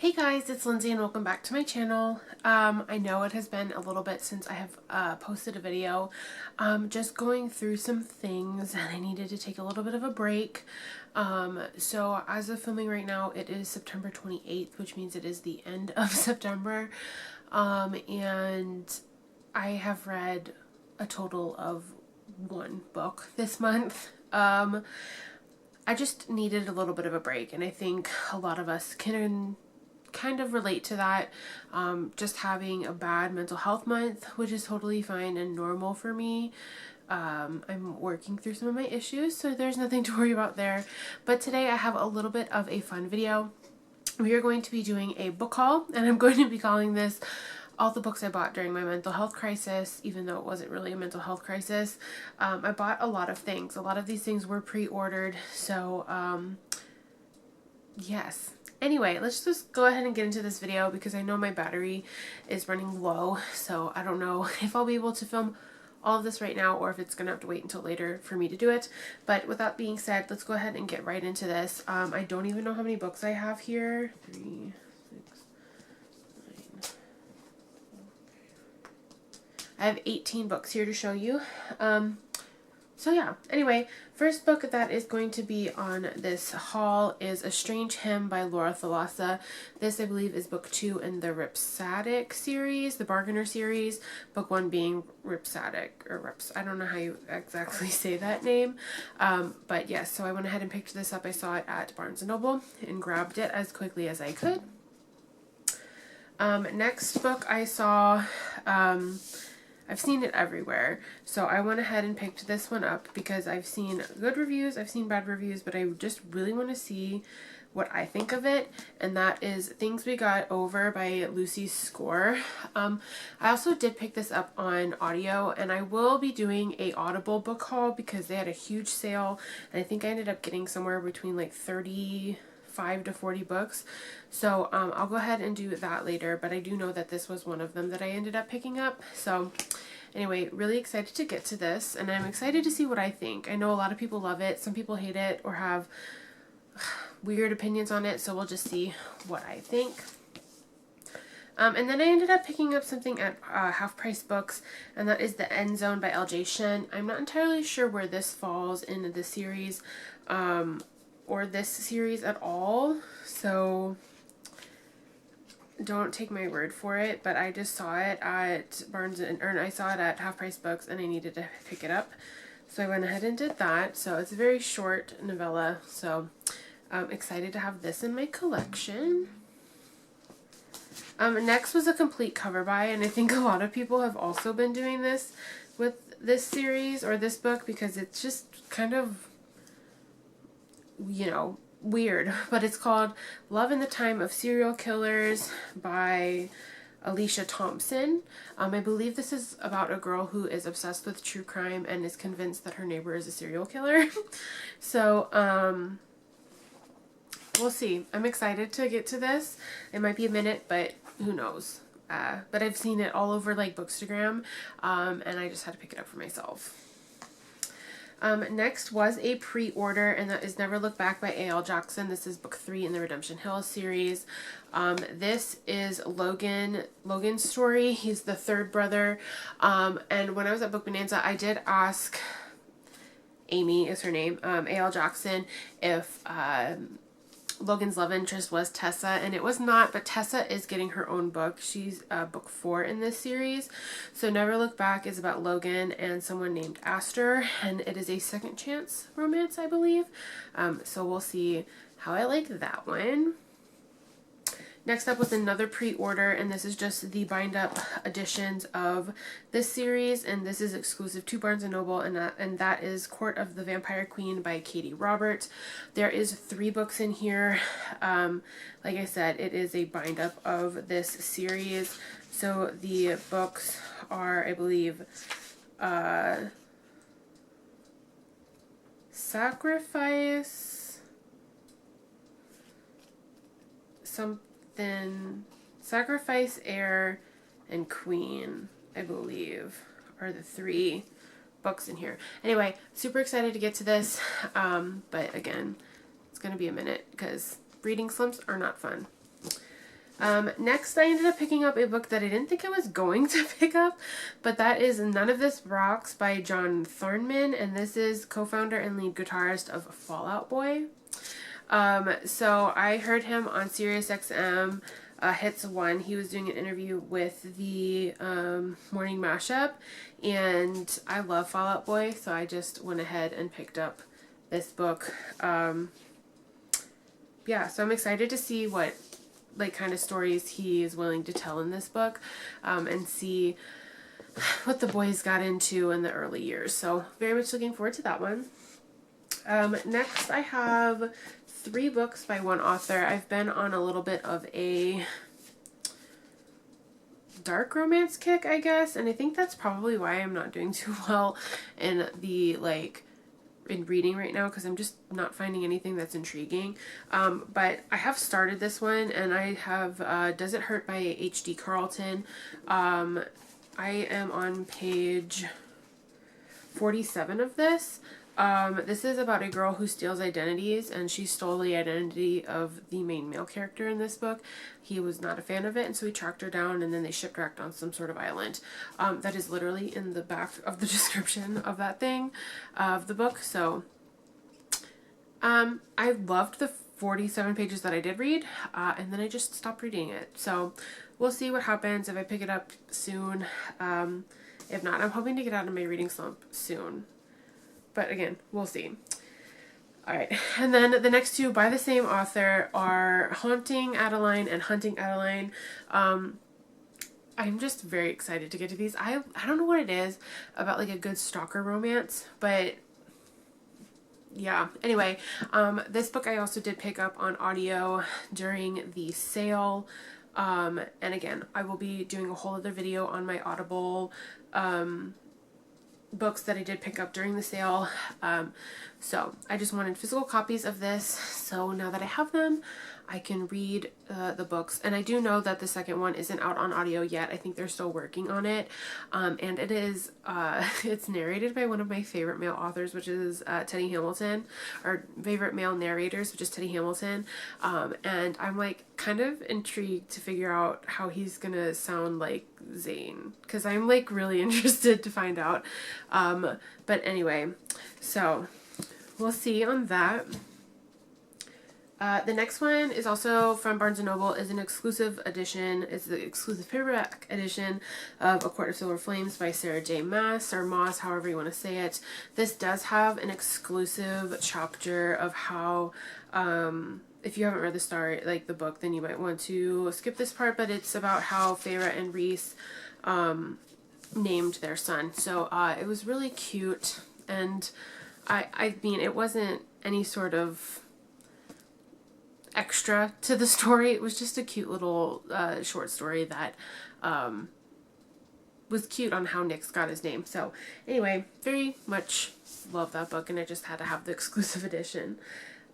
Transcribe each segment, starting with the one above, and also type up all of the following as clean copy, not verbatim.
Hey guys, it's Lindsay and welcome back to my channel. I know it has been a little bit since I have posted a video. Just going through some things and I needed to take a little bit of a break. So as of filming right now, it is September 28th, which means it is the end of September. And I have read a total of one book this month. I just needed a little bit of a break, and I think a lot of us can kind of relate to that. Just having a bad mental health month, which is totally fine and normal for me. I'm working through some of my issues, so there's nothing to worry about there. But today I have a little bit of a fun video. We are going to be doing a book haul, and I'm going to be calling this all the books I bought during my mental health crisis, even though it wasn't really a mental health crisis. I bought a lot of things. A lot of these things were pre-ordered, so yes. Anyway, let's just go ahead and get into this video because I know my battery is running low, so I don't know if I'll be able to film all of this right now or if it's going to have to wait until later for me to do it. But with that being said, let's go ahead and get right into this. I don't even know how many books I have here. 3, 6, 9. I have 18 books here to show you. So yeah, anyway, first book that is going to be on this haul is A Strange Hymn by Laura Thalassa. This, I believe, is book 2 in the Ripsatic series, the Bargainer series. Book 1 being Ripsatic, or Rips, I don't know how you exactly say that name. But yes, so I went ahead and picked this up. I saw it at Barnes & Noble and grabbed it as quickly as I could. Next book I saw, I've seen it everywhere, so I went ahead and picked this one up because I've seen good reviews, I've seen bad reviews, but I just really want to see what I think of it, and that is Things We Got Over by Lucy Score. I also did pick this up on audio, and I will be doing a Audible book haul because they had a huge sale, and I think I ended up getting somewhere between like 35 to 40 books. So I'll go ahead and do that later, but I do know that this was one of them that I ended up picking up. So anyway, really excited to get to this, and I'm excited to see what I think. I know a lot of people love it, some people hate it or have weird opinions on it, so we'll just see what I think. And then I ended up picking up something at Half Price Books, and that is The End Zone by L.J. Shen. I'm not entirely sure where this falls in the series, or this series at all, so don't take my word for it, but I just saw it at I saw it at Half Price Books and I needed to pick it up, so I went ahead and did that. So it's a very short novella, so I'm excited to have this in my collection. Next was a complete cover buy, and I think a lot of people have also been doing this with this series or this book because it's just kind of, you know, weird, but it's called Love in the Time of Serial Killers by Alicia Thompson. I believe this is about a girl who is obsessed with true crime and is convinced that her neighbor is a serial killer. So, we'll see. I'm excited to get to this. It might be a minute, but who knows. But I've seen it all over like Bookstagram, and I just had to pick it up for myself. Next was a pre-order, and that is Never Look Back by A.L. Jackson. This is book 3 in the Redemption Hill series. This is Logan's story. He's the third brother. And when I was at Book Bonanza, I did ask Amy, is her name, A.L. Jackson, if Logan's love interest was Tessa, and it was not, but Tessa is getting her own book. She's book 4 in this series. So Never Look Back is about Logan and someone named Astor, and it is a second chance romance, I believe. So we'll see how I like that one. Next up was another pre-order, and this is just the bind-up editions of this series, and this is exclusive to Barnes & Noble, and that is Court of the Vampire Queen by Katie Roberts. There is 3 books in here. Like I said, it is a bind-up of this series. So the books are, I believe, Sacrifice, Heir, and Queen, I believe, are the 3 books in here. Anyway, super excited to get to this, but again, it's going to be a minute because reading slumps are not fun. Next, I ended up picking up a book that I didn't think I was going to pick up, but that is None of This Rocks by John Thornman, and this is co-founder and lead guitarist of Fall Out Boy. So I heard him on SiriusXM Hits 1. He was doing an interview with the Morning Mashup, and I love Fall Out Boy, so I just went ahead and picked up this book. Yeah, so I'm excited to see what kind of stories he is willing to tell in this book, and see what the boys got into in the early years. So very much looking forward to that one. Next I have 3 books by one author. I've been on a little bit of a dark romance kick, I guess, and I think that's probably why I'm not doing too well in the in reading right now, because I'm just not finding anything that's intriguing. But I have started this one, and I have Does It Hurt by H.D. Carlton. I am on page 47 of this. This is about a girl who steals identities, and she stole the identity of the main male character in this book. He was not a fan of it, and so he tracked her down, and then they shipwrecked on some sort of island. That is literally in the back of the description of that thing, of the book. So, I loved the 47 pages that I did read, and then I just stopped reading it. So, we'll see what happens if I pick it up soon. If not, I'm hoping to get out of my reading slump soon. But again, we'll see. Alright, and then the next 2 by the same author are Haunting Adeline and Hunting Adeline. I'm just very excited to get to these. I don't know what it is about a good stalker romance, but yeah. Anyway, this book I also did pick up on audio during the sale. And again, I will be doing a whole other video on my Audible books that I did pick up during the sale. So I just wanted physical copies of this, so now that I have them, I can read the books. And I do know that the second one isn't out on audio yet. I think they're still working on it. And it is, it's narrated by one of my favorite male authors, which is Teddy Hamilton, or favorite male narrators, which is Teddy Hamilton. And I'm kind of intrigued to figure out how he's gonna sound like Zane, because I'm really interested to find out. But anyway, so we'll see on that. The next one is also from Barnes & Noble, is an exclusive edition. It's the exclusive paperback edition of A Court of Silver Flames by Sarah J. Maas, or Moss, however you want to say it. This does have an exclusive chapter of how, if you haven't read the book, then you might want to skip this part, but it's about how Feyre and Rhys named their son. So it was really cute, and I mean, it wasn't any sort of extra to the story. It was just a cute little short story that was cute on how Nick's got his name. So anyway, very much love that book, and I just had to have the exclusive edition.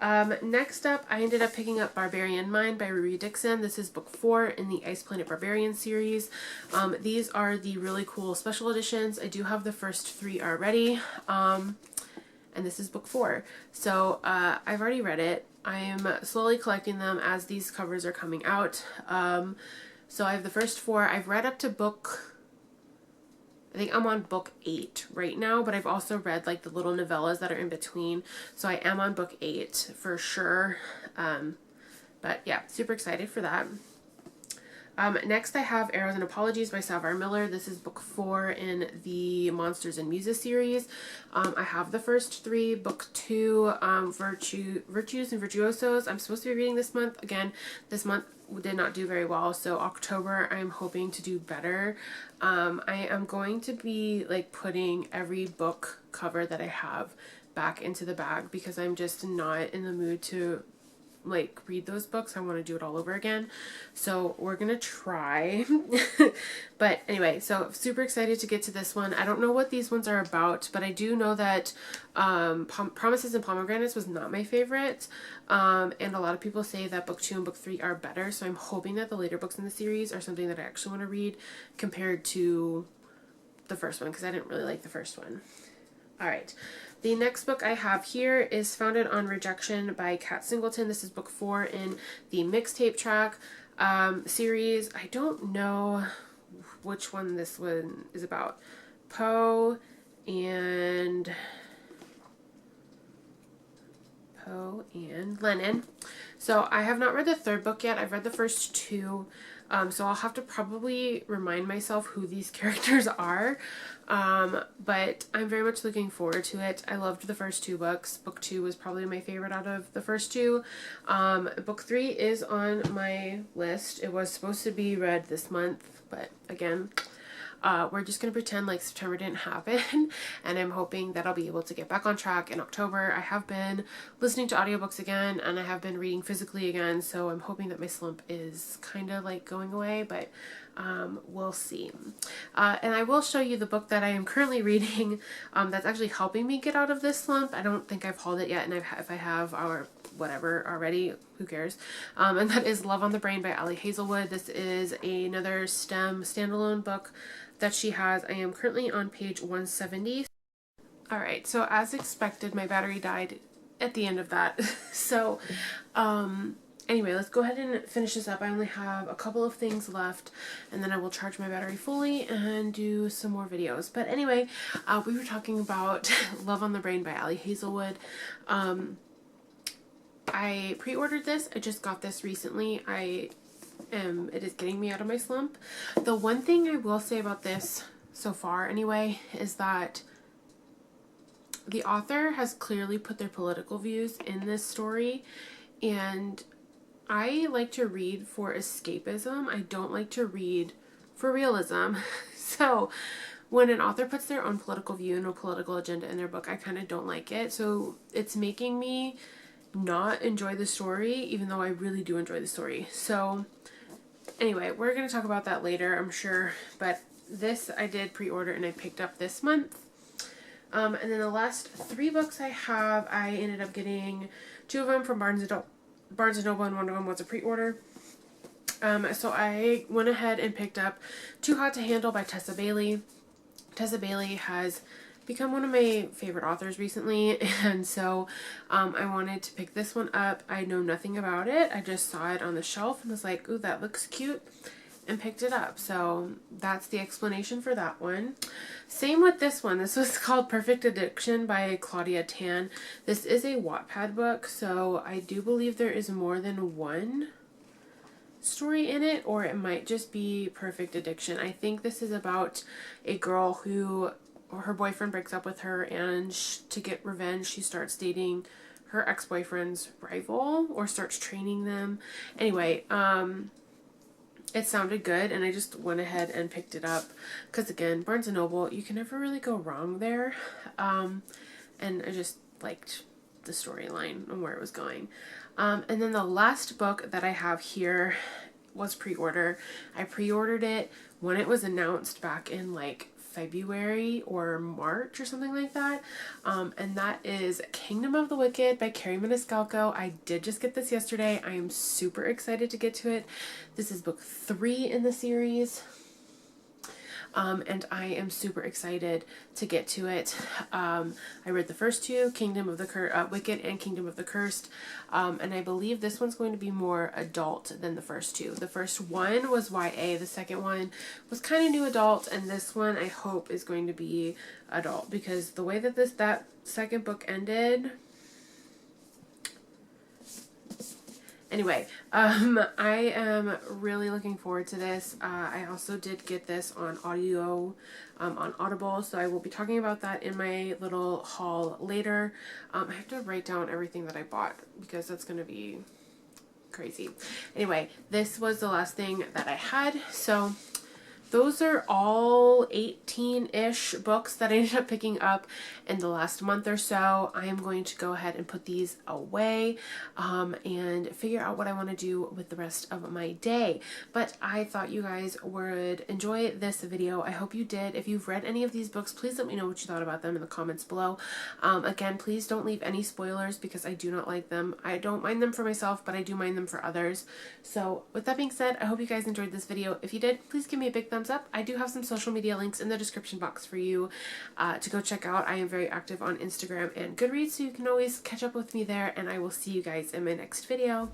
Next up, I ended up picking up Barbarian Mind by Ruby Dixon. This is book 4 in the Ice Planet Barbarian series. These are the really cool special editions. I do have the first 3 already, and this is book 4. So I've already read it. I am slowly collecting them as these covers are coming out. So I have the first 4. I've read up to I think I'm on book 8 right now, but I've also read the little novellas that are in between. So I am on book 8 for sure. But yeah, super excited for that. Next I have Arrows and Apologies by Savar Miller. This is book 4 in the Monsters and Muses series. I have the first 3. Book 2, Virtues and Virtuosos, I'm supposed to be reading this month. Again, this month did not do very well, so October I'm hoping to do better. I am going to be putting every book cover that I have back into the bag, because I'm just not in the mood to read those books. I want to do it all over again, so we're gonna try. But anyway, so super excited to get to this one. I don't know what these ones are about, but I do know that Promises and Pomegranates was not my favorite, and a lot of people say that book 2 and book 3 are better, so I'm hoping that the later books in the series are something that I actually want to read compared to the first one, because I didn't really like the first one. Alright, the next book I have here is Founded on Rejection by Kat Singleton. This is book 4 in the mixtape track. series. I don't know which one this one is about. Poe and Lennon. So I have not read the third book yet. I've read the first two. So I'll have to probably remind myself who these characters are. But I'm very much looking forward to it. I loved the first two books. Book 2 was probably my favorite out of the first two. Book 3 is on my list. It was supposed to be read this month, but again, we're just going to pretend like September didn't happen, and I'm hoping that I'll be able to get back on track in October. I have been listening to audiobooks again, and I have been reading physically again, so I'm hoping that my slump is kind of like going away, but we'll see. And I will show you the book that I am currently reading that's actually helping me get out of this slump. I don't think I've hauled it yet, and if I have, or whatever already, who cares? And that is Love on the Brain by Hazelwood. This is another STEM standalone book that she has. I am currently on page 170. Alright, so as expected, my battery died at the end of that. So, anyway, let's go ahead and finish this up. I only have a couple of things left, and then I will charge my battery fully and do some more videos. But anyway, we were talking about Love on the Brain by Hazelwood. I pre-ordered this. I just got this recently. It is getting me out of my slump. The one thing I will say about this so far anyway is that the author has clearly put their political views in this story, and I like to read for escapism. I don't like to read for realism. So when an author puts their own political view and a political agenda in their book, I kind of don't like it. So it's making me not enjoy the story, even though I really do enjoy the story. So anyway, we're going to talk about that later, I'm sure, but this I did pre-order and I picked up this month. And then the last 3 books I have, I ended up getting 2 of them from Barnes & Noble, and one of them was a pre-order. So I went ahead and picked up Too Hot to Handle by Tessa Bailey. Tessa Bailey has become one of my favorite authors recently, and so I wanted to pick this one up. I know nothing about it. I just saw it on the shelf and was like, ooh, that looks cute, and picked it up. So that's the explanation for that one. Same with this one. This was called Perfect Addiction by Claudia Tan. This is a Wattpad book, so I do believe there is more than one story in it, or it might just be Perfect Addiction. I think this is about a girl who her boyfriend breaks up with her, and to get revenge, she starts dating her ex-boyfriend's rival, or starts training them. Anyway, it sounded good, and I just went ahead and picked it up, because again, Barnes & Noble, you can never really go wrong there, and I just liked the storyline and where it was going. And then the last book that I have here was pre-order. I pre-ordered it when it was announced back in like February or March or something like that, and that is Kingdom of the Wicked by Carrie Maniscalco. I did just get this yesterday. I am super excited to get to it. This is book 3 in the series, and I am super excited to get to it. I read the first 2, Kingdom of the Wicked and Kingdom of the Cursed, and I believe this one's going to be more adult than the first 2. The first one was YA, the second one was kind of new adult, and this one I hope is going to be adult, because the way that that second book ended. Anyway, I am really looking forward to this. I also did get this on audio, on Audible, so I will be talking about that in my little haul later. I have to write down everything that I bought, because that's going to be crazy. Anyway, this was the last thing that I had, so those are all 18-ish books that I ended up picking up in the last month or so. I am going to go ahead and put these away and figure out what I want to do with the rest of my day. But I thought you guys would enjoy this video. I hope you did. If you've read any of these books, please let me know what you thought about them in the comments below. Again, please don't leave any spoilers, because I do not like them. I don't mind them for myself, but I do mind them for others. So with that being said, I hope you guys enjoyed this video. If you did, please give me a big thumbs up. I do have some social media links in the description box for you to go check out. I am very active on Instagram and Goodreads, so you can always catch up with me there, and I will see you guys in my next video.